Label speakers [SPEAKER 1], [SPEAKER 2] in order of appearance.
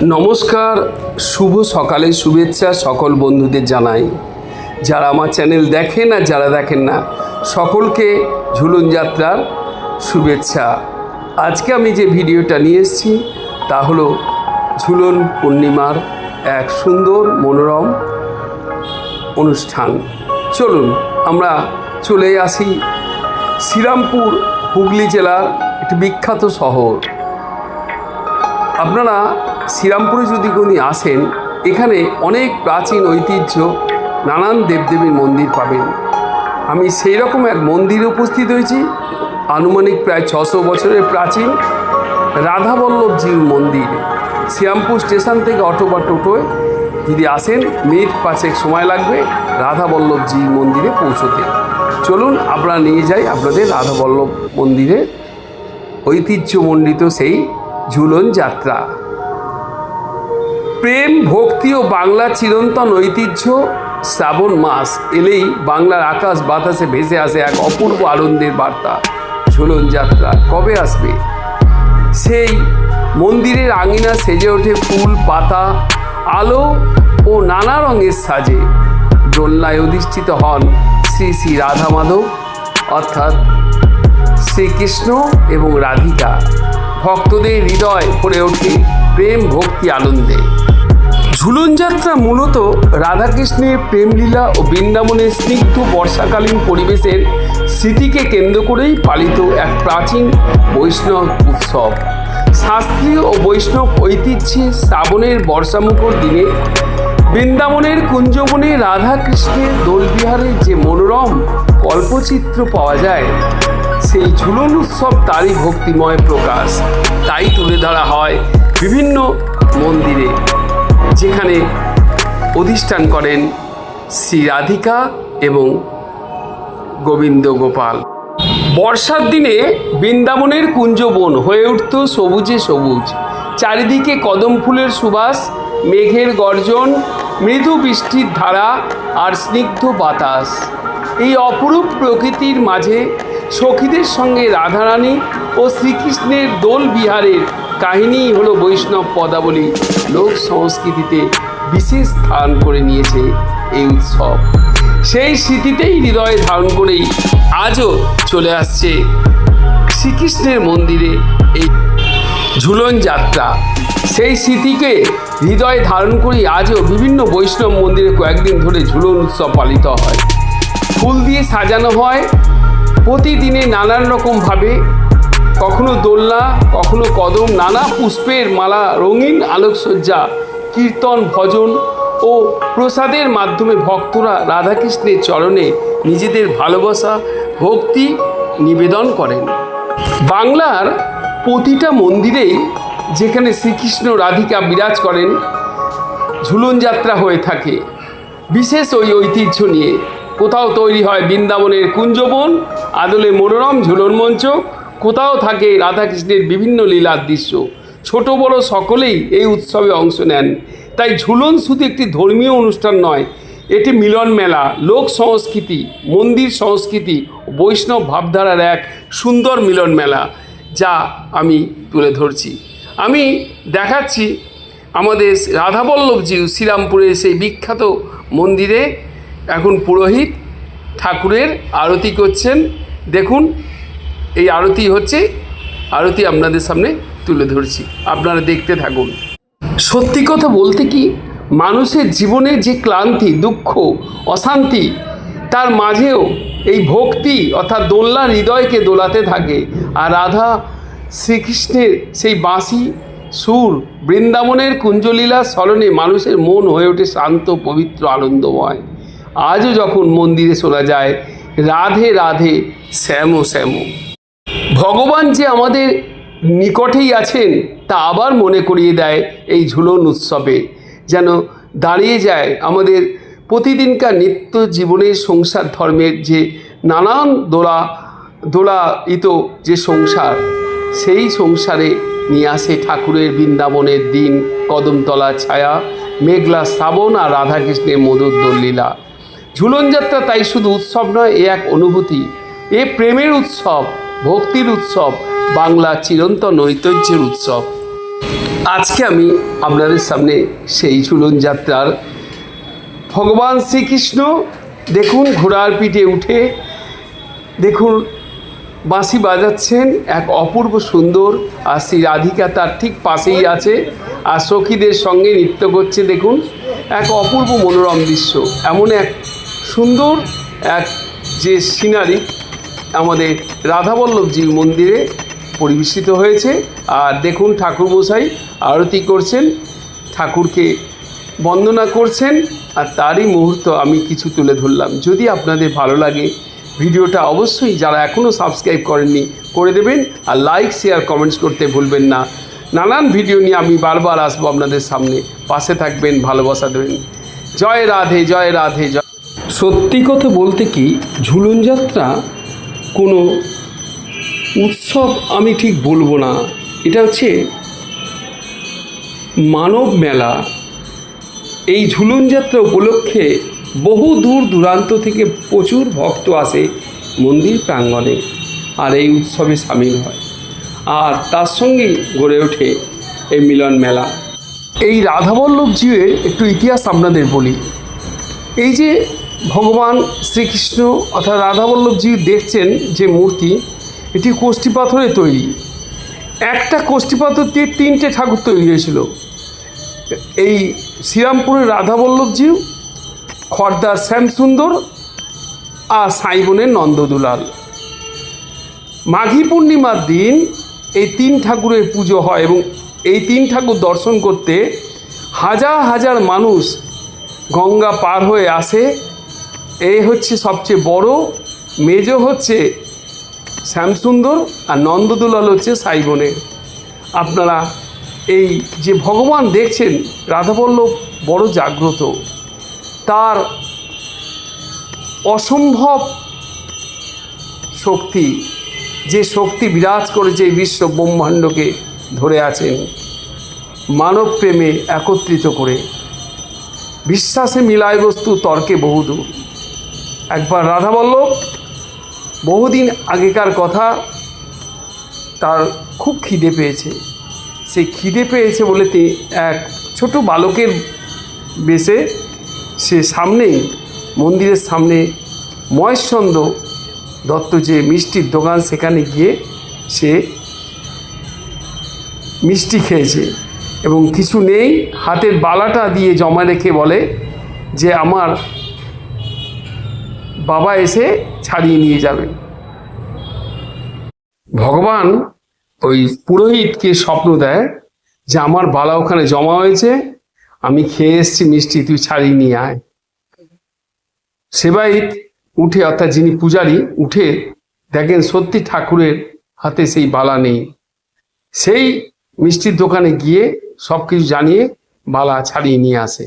[SPEAKER 1] নমস্কার, শুভ সকালের শুভেচ্ছা সকল বন্ধুদের জানাই। যারা আমার চ্যানেল দেখেন আর যারা দেখেন না, সকলকে ঝুলন যাত্রার শুভেচ্ছা। আজকে আমি যে ভিডিওটা নিয়ে এসেছি তা হলো ঝুলন পূর্ণিমার এক সুন্দর মনোরম অনুষ্ঠান। চলুন আমরা চলে আসি শ্রীরামপুর, হুগলি জেলার একটি বিখ্যাত শহর। আপনারা শ্রীরামপুরে যদি কোনো আসেন, এখানে অনেক প্রাচীন ঐতিহ্য, নানান দেবদেবীর মন্দির পাবেন। আমি সেই রকম এক মন্দিরে উপস্থিত হয়েছি, আনুমানিক প্রায় 600 বছরের প্রাচীন রাধাবল্লভজির মন্দির। শ্রীরামপুর স্টেশন থেকে অটো বা টোটোয় যদি আসেন, মিনিট 5 সময় লাগবে রাধাবল্লভজির মন্দিরে পৌঁছতে। চলুন আমরা নিয়ে যাই আপনাদের রাধাবল্লভ মন্দিরে, ঐতিহ্যমণ্ডিত সেই ঝুলন যাত্রা। প্রেম, ভক্তি ও বাংলা চিরন্তন ঐতিহ্য। শ্রাবণ মাস এলেই বাংলার আকাশ বাতাসে ভেসে আসে এক অপূর্ব আনন্দের বার্তা। ঝুলন যাত্রা কবে আসবে? সেই মন্দিরের আঙিনা সেজে ওঠে ফুল, পাতা, আলো ও নানা রঙের সাজে। দোলনায় অধিষ্ঠিত হন শ্রী শ্রী রাধা মাধব, অর্থাৎ শ্রীকৃষ্ণ এবং রাধিকা। ভক্তদের হৃদয় ভরে ওঠে প্রেম, ভক্তি, আনন্দে। ঝুলন যাত্রা মূলত রাধাকৃষ্ণের প্রেমলীলা ও বৃন্দাবনের স্নিগ্ধ বর্ষাকালীন পরিবেশের স্মৃতিকে কেন্দ্র করেই পালিত এক প্রাচীন বৈষ্ণব উৎসব। শাস্ত্রীয় ও বৈষ্ণব ঐতিহ্যে শ্রাবণের বর্ষামুখর দিনে বৃন্দাবনের কুঞ্জবনে রাধাকৃষ্ণের দোলবিহারের যে মনোরম কল্পচিত্র পাওয়া যায়, সেই ঝুলন উৎসব তারই ভক্তিময় প্রকাশ। তাই তুলে ধরা হয় বিভিন্ন মন্দিরে, যেখানে অধিষ্ঠান করেন শ্রী রাধিকা এবং গোবিন্দ গোপাল। বর্ষার দিনে বৃন্দাবনের কুঞ্জবন হয়ে উঠত সবুজে সবুজ। চারিদিকে কদম ফুলের সুবাস, মেঘের গর্জন, মৃদু বৃষ্টির ধারা আর স্নিগ্ধ বাতাস। এই অপরূপ প্রকৃতির মাঝে সখীদের সঙ্গে রাধারানী ও শ্রীকৃষ্ণের দোল বিহারের কাহিনীই হলো বৈষ্ণব পদাবলী লোক সংস্কৃতিতে বিশেষ স্থান করে নিয়েছে এই উৎসব। সেই স্মৃতিতেই হৃদয়ে ধারণ করেই আজও চলে আসছে শ্রীকৃষ্ণের মন্দিরে এই ঝুলন যাত্রা। সেই স্মৃতিকে হৃদয়ে ধারণ করেই আজও বিভিন্ন বৈষ্ণব মন্দিরে কয়েকদিন ধরে ঝুলন উৎসব পালিত হয়। ফুল দিয়ে সাজানো হয় প্রতিদিনে নানান রকমভাবে, কখনো দোলনা, কখনো কদম, নানা পুষ্পের মালা, রঙিন আলোকসজ্জা, কীর্তন, ভজন ও প্রসাদের মাধ্যমে ভক্তরা রাধাকৃষ্ণের চরণে নিজেদের ভালোবাসা, ভক্তি নিবেদন করেন। বাংলার প্রতিটা মন্দিরেই যেখানে শ্রীকৃষ্ণ রাধিকা বিরাজ করেন, ঝুলন যাত্রা হয়ে থাকে বিশেষ ওই ঐতিহ্য নিয়ে। কোথাও তৈরি হয় বৃন্দাবনের কুঞ্জবন, আদলে মনোরম ঝুলন মঞ্চ, কোথাও থাকে রাধাকৃষ্ণের বিভিন্ন লীলার দৃশ্য। ছোট বড় সকলেই এই উৎসবে অংশ নেন। তাই ঝুলন শুধু একটি ধর্মীয় অনুষ্ঠান নয়, এটি মিলন মেলা, লোক সংস্কৃতি, মন্দির সংস্কৃতি ও বৈষ্ণব ভাবধারার এক সুন্দর মিলন মেলা, যা আমি তুলে ধরছি। আমি দেখাচ্ছি আমাদের রাধাবল্লভজি শ্রীরামপুরের সেই বিখ্যাত মন্দিরে এখন পুরোহিত ঠাকুরের আরতি করছেন। দেখুন, এই আরতি হচ্ছে, আরতি আপনাদের সামনে তুলে ধরছি, আপনারা দেখতে থাকুন। সত্যি কথা বলতে কি, মানুষের জীবনে যে ক্লান্তি, দুঃখ, অশান্তি, তার মাঝেও এই ভক্তি অর্থাৎ দোলনা হৃদয়কে দোলাতে থাকে। আর রাধা শ্রীকৃষ্ণের সেই বাঁশি সুর, বৃন্দাবনের কুঞ্জলীলা স্মরণে মানুষের মন হয়ে ওঠে শান্ত, পবিত্র, আনন্দময়। আজও যখন মন্দিরে শোনা যায় রাধে রাধে শ্যাম শ্যাম, ভগবান যে আমাদের নিকটেই আছেন তা আবার মনে করিয়ে দেয় এই ঝুলন উৎসবে। যেন দাঁড়িয়ে যায় আমাদের প্রতিদিনকার নিত্য জীবনের সংসার ধর্মের যে নানান দোলায়িত যে সংসার, সেই সংসারে নিয়ে আসে ঠাকুরের বৃন্দাবনের দিন, কদমতলা ছায়া, মেঘলা শ্রাবণ আর রাধাকৃষ্ণের মধুর দোললীলা। ঝুলন যাত্রা তাই শুধু উৎসব নয়, এ এক অনুভূতি, এ প্রেমের উৎসব, ভক্তির উৎসব, বাংলা চিরন্তন ঐতিহ্যের উৎসব। আজকে আমি আপনাদের সামনে সেই ঝুলন যাত্রার ভগবান শ্রীকৃষ্ণ দেখুন ঘোড়ার পিঠে উঠে দেখুন বাঁশি বাজাচ্ছেন, এক অপূর্ব সুন্দর। আর শ্রী রাধিকা তার ঠিক পাশেই আছে আর সখীদের সঙ্গে নৃত্য করছে। দেখুন এক অপূর্ব মনোরম দৃশ্য, এমন এক সুন্দর এক যে সিনারি আমাদের রাধাবল্লভজি মন্দিরে পরিবেশিত হয়েছে। আর দেখুন ঠাকুরমশাই আরতি করছেন, ঠাকুরকে বন্দনা করছেন, আর তারই মুহূর্ত আমি কিছু তুলে ধরলাম। যদি আপনাদের ভালো লাগে ভিডিওটা অবশ্যই যারা এখনও সাবস্ক্রাইব করেননি করে দেবেন, আর লাইক শেয়ার কমেন্টস করতে ভুলবেন না। নানান ভিডিও নিয়ে আমি বারবার আসবো আপনাদের সামনে, পাশে থাকবেন, ভালোবাসা দেবেন। জয় রাধে, জয় রাধে, জয়। সত্যি কথা বলতে কি, ঝুলন যাত্রা কোনো উৎসব আমি ঠিক বলবো না, এটা হচ্ছে মানব মেলা। এই ঝুলন যাত্রা উপলক্ষে বহু দূর দূরান্ত থেকে প্রচুর ভক্ত আসে মন্দির প্রাঙ্গণে আর এই উৎসবে সামিল হয়, আর তার সঙ্গে গড়ে ওঠে এই মিলন মেলা। এই রাধাবল্লভজির একটু ইতিহাস আপনাদের বলি। এই যে ভগবান শ্রীকৃষ্ণ অর্থাৎ রাধাবল্লভজি দেখছেন যে মূর্তি, এটি কোষ্ঠী পাথরে তৈরি। একটা কোষ্ঠী পাথর দিয়ে 3টে ঠাকুর তৈরি হয়েছিল। এই শ্রীরামপুরের রাধাবল্লভজি, খড়দার শ্যামসুন্দর আর সাইবনের নন্দদুলাল। মাঘী পূর্ণিমার দিন এই 3 ঠাকুরের পুজো হয় এবং এই 3 ঠাকুর দর্শন করতে হাজার হাজার মানুষ গঙ্গা পার হয়ে আসে। এই হচ্ছে সবচেয়ে বড়, মেজ হচ্ছে শ্যামসুন্দর আর নন্দদুলাল হচ্ছে সাইবনের। আপনারা এই যে ভগবান দেখছেন রাধাবল্লভ বড় জাগ্রত, তার অসম্ভব শক্তি, যে শক্তি বিরাজ করেছে এই বিশ্ব ব্রহ্মাণ্ডকে ধরে আছেন মানব প্রেমে একত্রিত করে। বিশ্বাসে মিলায় বস্তু, তর্কে বহুদূর। একবার রাধাবল্লভ বহুদিন আগেকার কথা, তার খুব খিদে পেয়েছে। সেই খিদে পেয়েছে বলে এক ছোট বালকের বেশে সে সামনেই মন্দিরের সামনে মহেশচন্দ্র দত্ত যে মিষ্টির দোকান, সেখানে গিয়ে সে মিষ্টি খেয়েছে এবং কিছু নেই, হাতের বালাটা দিয়ে জমা রেখে বলে যে আমার বাবা এসে ছাড়িয়ে নিয়ে যাবে। ভগবান ওই পুরোহিতকে স্বপ্ন দেয় যে আমার বালা ওখানে জমা হয়েছে, আমি খেয়ে এসছি মিষ্টি, তুই ছাড়িয়ে নিয়ে আয়। সেবাইত উঠে অর্থাৎ যিনি পূজারী উঠে দেখেন সত্যি ঠাকুরের হাতে সেই বালা নেই। সেই মিষ্টির দোকানে গিয়ে সব কিছু জানিয়ে বালা ছাড়িয়ে নিয়ে আসে।